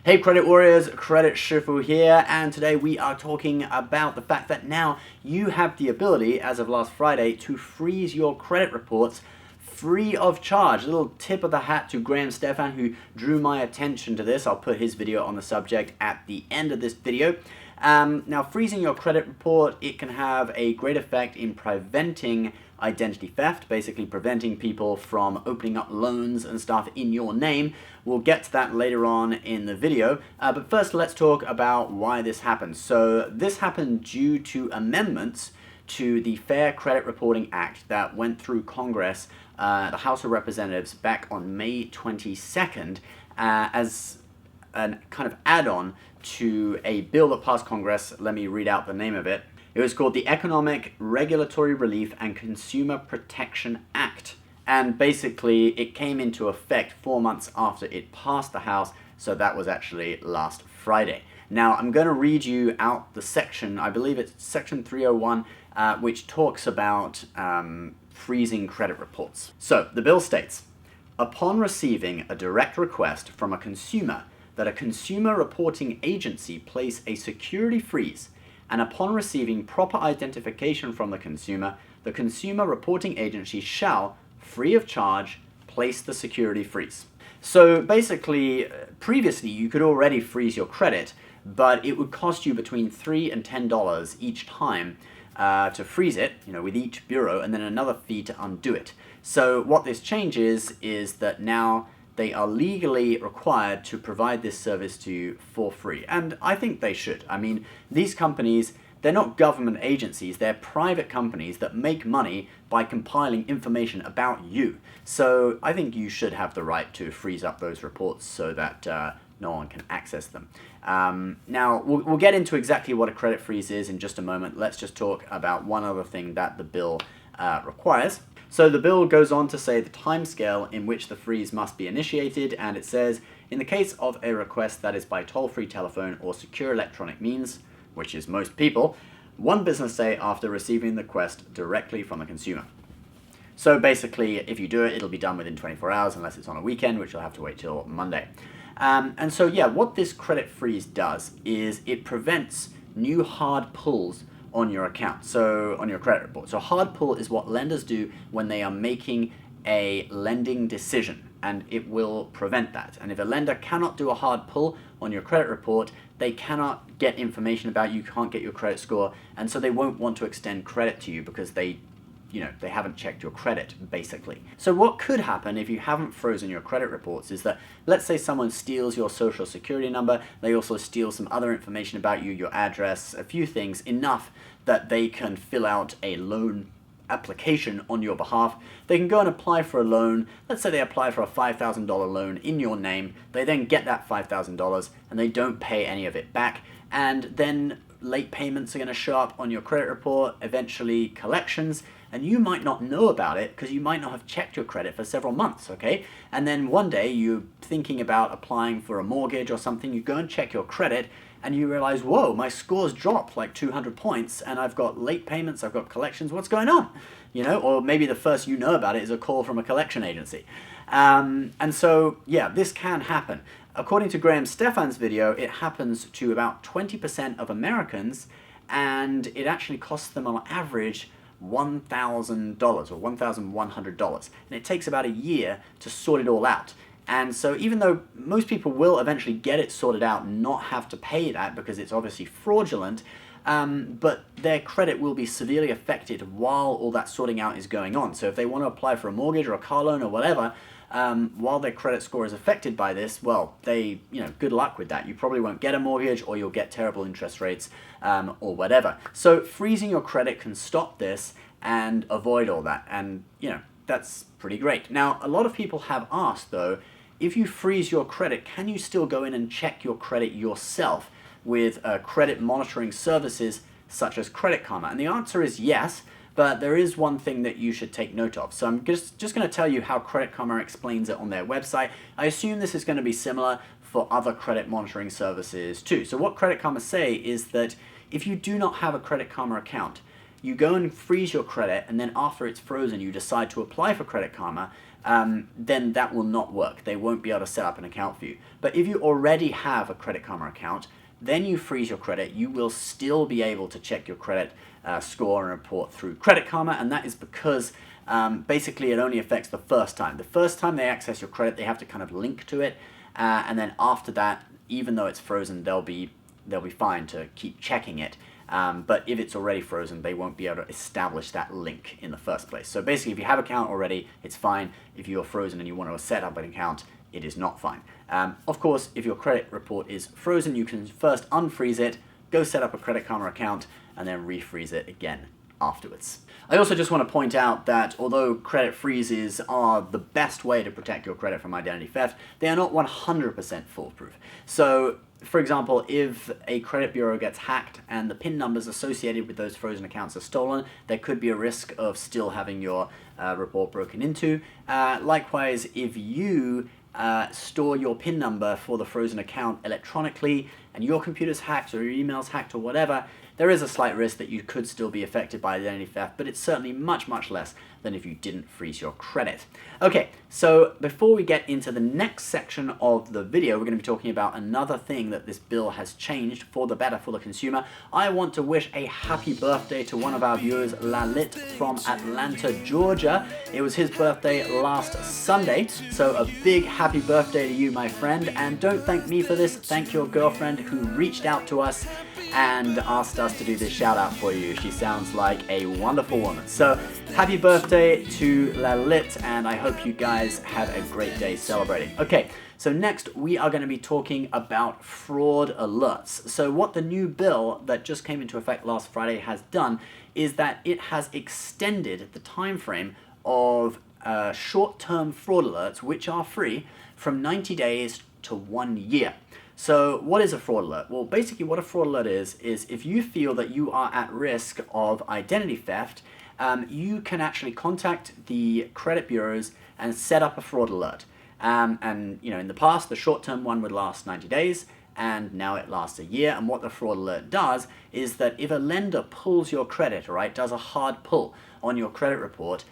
Hey Credit Warriors, Credit Shifu here, and today we are talking about the fact that now you have the ability, as of last Friday, to freeze your credit reports free of charge. A little tip of the hat to Graham Stefan, who drew my attention to this. I'll put his video on the subject at the end of this video. Now, freezing your credit report, it can have a great effect in preventing identity theft, basically preventing people from opening up loans and stuff in your name. We'll get to that later on in the video, but first let's talk about why this happened. So this happened due to amendments to the Fair Credit Reporting Act that went through Congress, the House of Representatives, back on May 22nd as a kind of add-on to a bill that passed Congress. Let me read out the name of it. It was called the Economic Regulatory Relief and Consumer Protection Act. And basically, it came into effect 4 months after it passed the House, so that was actually last Friday. Now, I'm going to read you out the section, I believe it's section 301, which talks about freezing credit reports. So, the bill states, upon receiving a direct request from a consumer that a consumer reporting agency place a security freeze, and upon receiving proper identification from the consumer reporting agency shall, free of charge, place the security freeze. So basically, previously you could already freeze your credit, but it would cost you between $3 and $10 each time to freeze it, with each bureau, and then another fee to undo it. So what this changes is that now they are legally required to provide this service to you for free. And I think they should. I mean, these companies, they're not government agencies, they're private companies that make money by compiling information about you. So I think you should have the right to freeze up those reports so that no one can access them. Now, we'll get into exactly what a credit freeze is in just a moment. Let's just talk about one other thing that the bill requires. So the bill goes on to say the timescale in which the freeze must be initiated, and it says, in the case of a request that is by toll-free telephone or secure electronic means, which is most people, 1 business day after receiving the request directly from the consumer. So basically, if you do it, it'll be done within 24 hours unless it's on a weekend, which you'll have to wait till Monday. And so yeah, what this credit freeze does is it prevents new hard pulls on your account, so on your credit report. So hard pull is what lenders do when they are making a lending decision, and it will prevent that. And if a lender cannot do a hard pull on your credit report, they cannot get information about you, can't get your credit score, and so they won't want to extend credit to you because they haven't checked your credit, basically. So what could happen if you haven't frozen your credit reports is that, let's say someone steals your social security number, they also steal some other information about you, your address, a few things, enough that they can fill out a loan application on your behalf. They can go and apply for a loan. Let's say they apply for a $5,000 loan in your name. They then get that $5,000 and they don't pay any of it back. And then late payments are going to show up on your credit report, eventually collections, and you might not know about it because you might not have checked your credit for several months, okay? And then one day you're thinking about applying for a mortgage or something, you go and check your credit and you realize, whoa, my score's dropped like 200 points and I've got late payments, I've got collections, what's going on? Or maybe the first you know about it is a call from a collection agency. And so, yeah, this can happen. According to Graham Stefan's video, it happens to about 20% of Americans, and it actually costs them on average $1,000 or $1,100. And it takes about a year to sort it all out. And so even though most people will eventually get it sorted out and not have to pay that because it's obviously fraudulent, but their credit will be severely affected while all that sorting out is going on. So if they want to apply for a mortgage or a car loan or whatever, while their credit score is affected by this, well, good luck with that. You probably won't get a mortgage, or you'll get terrible interest rates, or whatever. So freezing your credit can stop this and avoid all that. And, that's pretty great. Now, a lot of people have asked, though, if you freeze your credit, can you still go in and check your credit yourself with credit monitoring services such as Credit Karma? And the answer is yes, but there is one thing that you should take note of. So I'm just going to tell you how Credit Karma explains it on their website. I assume this is going to be similar for other credit monitoring services too. So what Credit Karma say is that if you do not have a Credit Karma account, you go and freeze your credit, and then after it's frozen, you decide to apply for Credit Karma, then that will not work. They won't be able to set up an account for you. But if you already have a Credit Karma account, then you freeze your credit, you will still be able to check your credit score and report through Credit Karma, and that is because basically it only affects the first time. The first time they access your credit, they have to kind of link to it, and then after that, even though it's frozen, they'll be fine to keep checking it. But if it's already frozen, they won't be able to establish that link in the first place. So basically, if you have an account already, it's fine. If you're frozen and you want to set up an account, it is not fine. Of course, if your credit report is frozen, you can first unfreeze it, go set up a Credit Karma account, and then refreeze it again afterwards. I also just want to point out that although credit freezes are the best way to protect your credit from identity theft, they are not 100% foolproof. So, for example, if a credit bureau gets hacked and the PIN numbers associated with those frozen accounts are stolen, there could be a risk of still having your report broken into. Likewise, if you store your PIN number for the frozen account electronically and your computer's hacked or your email's hacked or whatever, there is a slight risk that you could still be affected by identity theft, but it's certainly much, much less than if you didn't freeze your credit. Okay, so before we get into the next section of the video, we're going to be talking about another thing that this bill has changed for the better for the consumer. I want to wish a happy birthday to one of our viewers, Lalit from Atlanta, Georgia. It was his birthday last Sunday, so a big happy birthday to you, my friend. And don't thank me for this, thank your girlfriend who reached out to us and asked us to do this shout out for you. She sounds like a wonderful woman. So happy birthday to Lalit, and I hope you guys have a great day celebrating. Okay, so next we are going to be talking about fraud alerts. So what the new bill that just came into effect last Friday has done is that it has extended the time frame of short-term fraud alerts, which are free, from 90 days to 1 year. So what is a fraud alert? Well, basically what a fraud alert is if you feel that you are at risk of identity theft, you can actually contact the credit bureaus and set up a fraud alert. And you know, in the past, the short-term one would last 90 days, and now it lasts a year. And what the fraud alert does is that if a lender pulls your credit, right, does a hard pull on your credit report,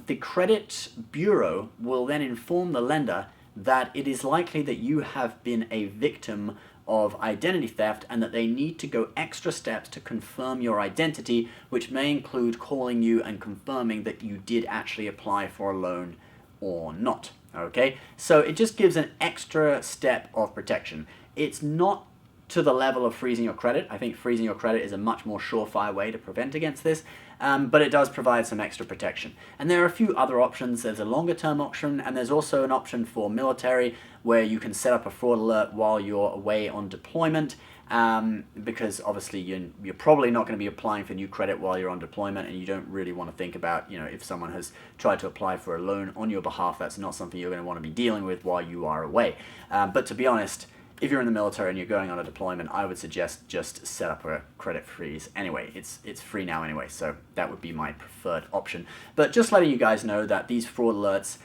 the credit bureau will then inform the lender that it is likely that you have been a victim of identity theft and that they need to go extra steps to confirm your identity, which may include calling you and confirming that you did actually apply for a loan or not. Okay, so it just gives an extra step of protection. It's not to the level of freezing your credit. I think freezing your credit is a much more surefire way to prevent against this, but it does provide some extra protection. And there are a few other options. There's a longer term option, and there's also an option for military where you can set up a fraud alert while you're away on deployment, because obviously you're probably not going to be applying for new credit while you're on deployment, and you don't really want to think about, you know, if someone has tried to apply for a loan on your behalf, that's not something you're going to want to be dealing with while you are away. But to be honest, if you're in the military and you're going on a deployment, I would suggest just set up a credit freeze anyway. It's free now anyway, so that would be my preferred option. But just letting you guys know that these fraud alerts,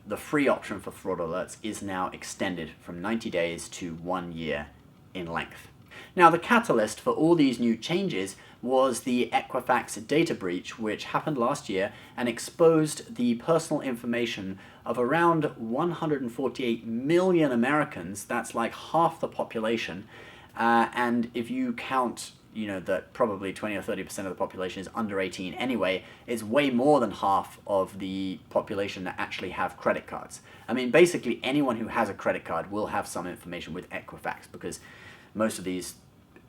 the free option for fraud alerts is now extended from 90 days to 1 year in length. Now, the catalyst for all these new changes was the Equifax data breach, which happened last year and exposed the personal information of around 148 million Americans. That's like half the population. And if you count, you know, that probably 20 or 30% of the population is under 18 anyway, it's way more than half of the population that actually have credit cards. I mean, basically anyone who has a credit card will have some information with Equifax, because most of these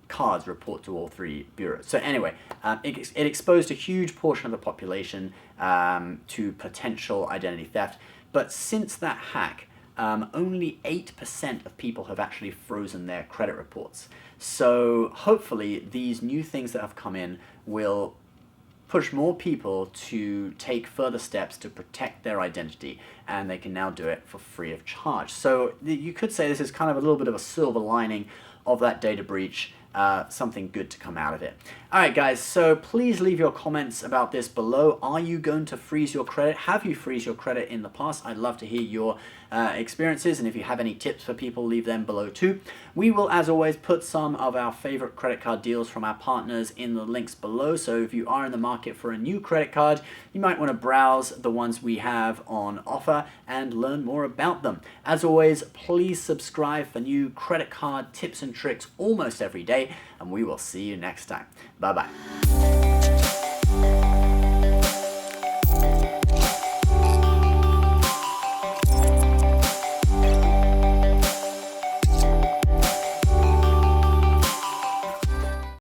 cards report to all three bureaus. So anyway, it exposed a huge portion of the population to potential identity theft. But since that hack, only 8% of people have actually frozen their credit reports. So hopefully these new things that have come in will push more people to take further steps to protect their identity, and they can now do it for free of charge. So you could say this is kind of a little bit of a silver lining of that data breach. something good to come out of it. All right, guys, so please leave your comments about this below. Are you going to freeze your credit? Have you freeze your credit in the past? I'd love to hear your experiences, and if you have any tips for people, leave them below too. We will, as always, put some of our favorite credit card deals from our partners in the links below. So if you are in the market for a new credit card, you might want to browse the ones we have on offer and learn more about them. As always, please subscribe for new credit card tips and tricks almost every day, and we will see you next time. Bye-bye.